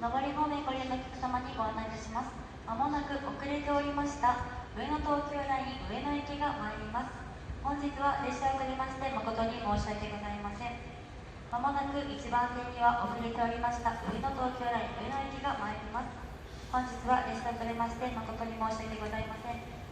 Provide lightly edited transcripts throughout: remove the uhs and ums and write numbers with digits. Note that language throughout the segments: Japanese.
上り方面ご利用のお客様にご案内いたします。まもなく遅れておりました上野東京ライン上野駅が参ります。本日は列車を遅れまして誠に申し訳ございません。まもなく1番線には遅れておりました上野東京ライン上野駅が参ります。本日は列車を遅れまして誠に申し訳ございません。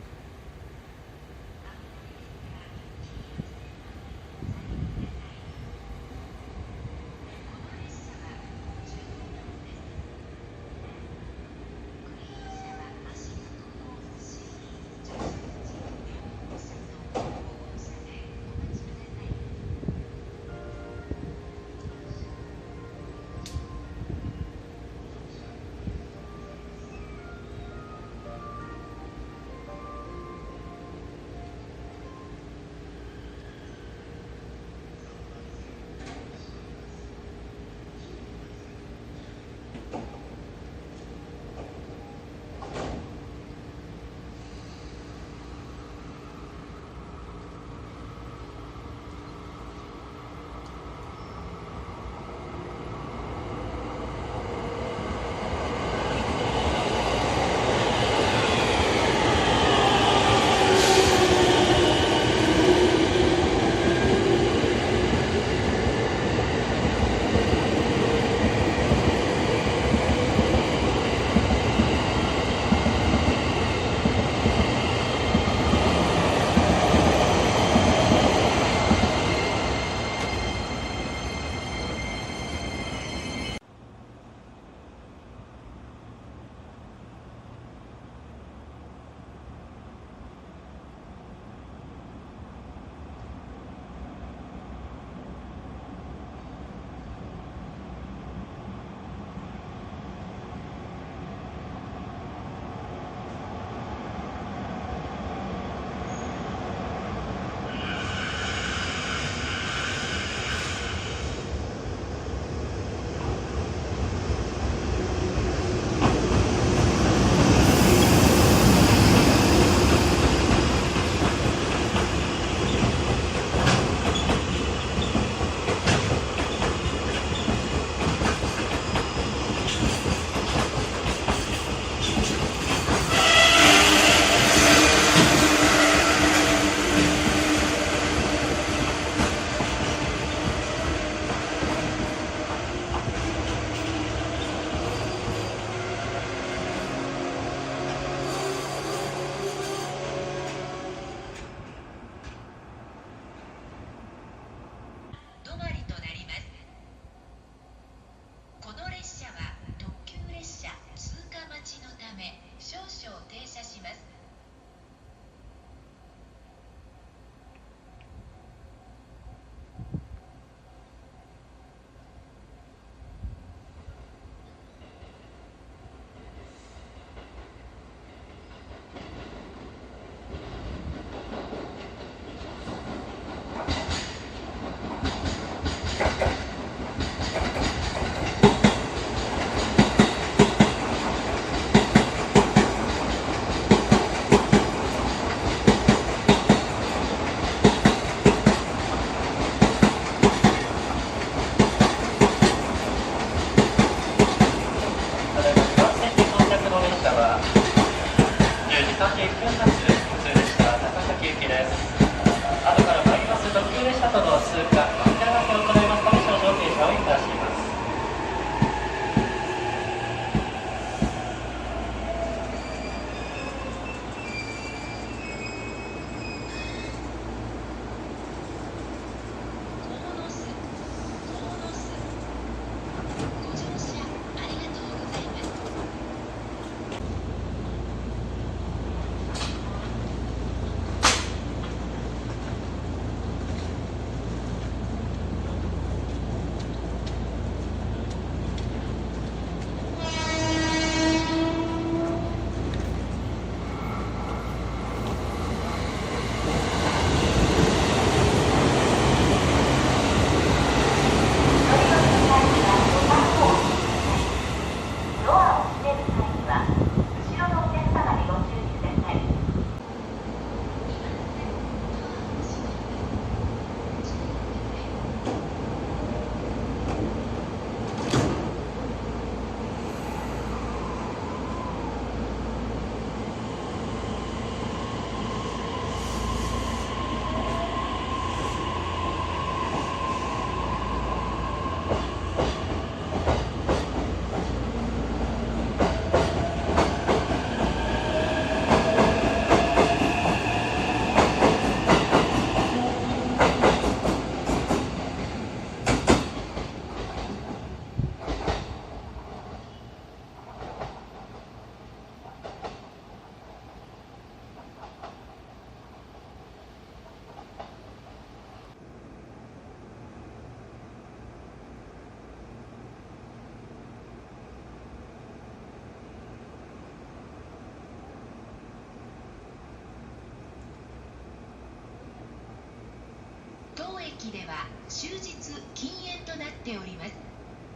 駅では終日禁煙となっております。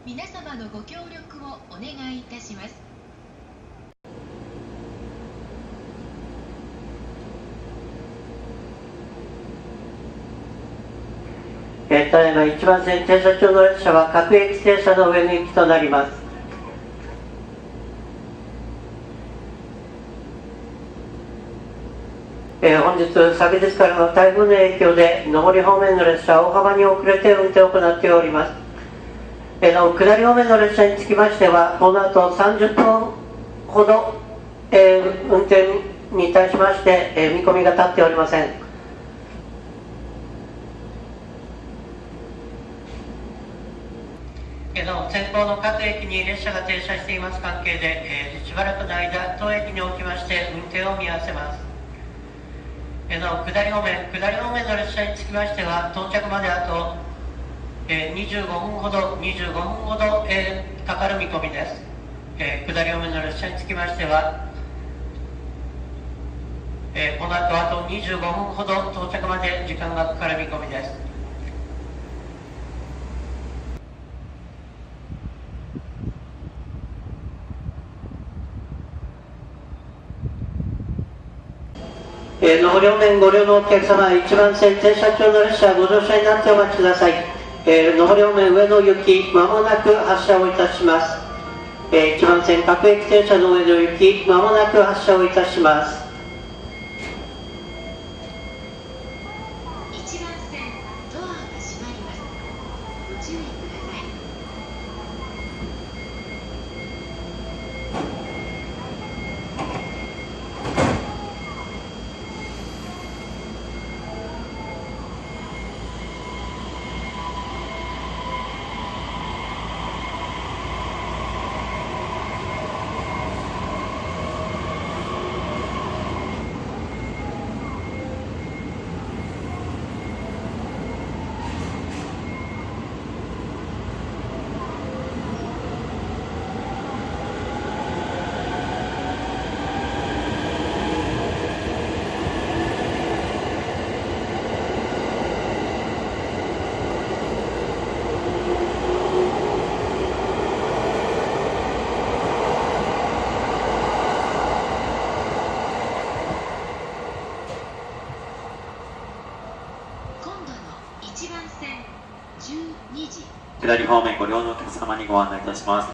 皆様のご協力をお願いいたします。ただいま1番線停車中の列車は各駅停車の上の行きとなります。本日、昨日からの台風の影響で上り方面の列車は大幅に遅れて運転を行っております。下り方面の列車につきましてはこの後30分ほど、運転に対しまして、見込みが立っておりません。先方の各駅に列車が停車しています関係で、しばらくの間当駅におきまして運転を見合わせます。下り方面の列車につきましては到着まであと25分ほど、かかる見込みです。下り方面の列車につきましては、この後あと25分ほど到着まで時間がかかる見込みです。上り方面ご利用のお客様、1番線停車中の列車ご乗車になってお待ちください。上り方面上野行き、まもなく発車をいたします。1番線各駅停車の上野行き、まもなく発車をいたします。1番線ドアが閉まります。ご注意ください。1番線12時。下り方面ご利用のお客様にご案内いたします。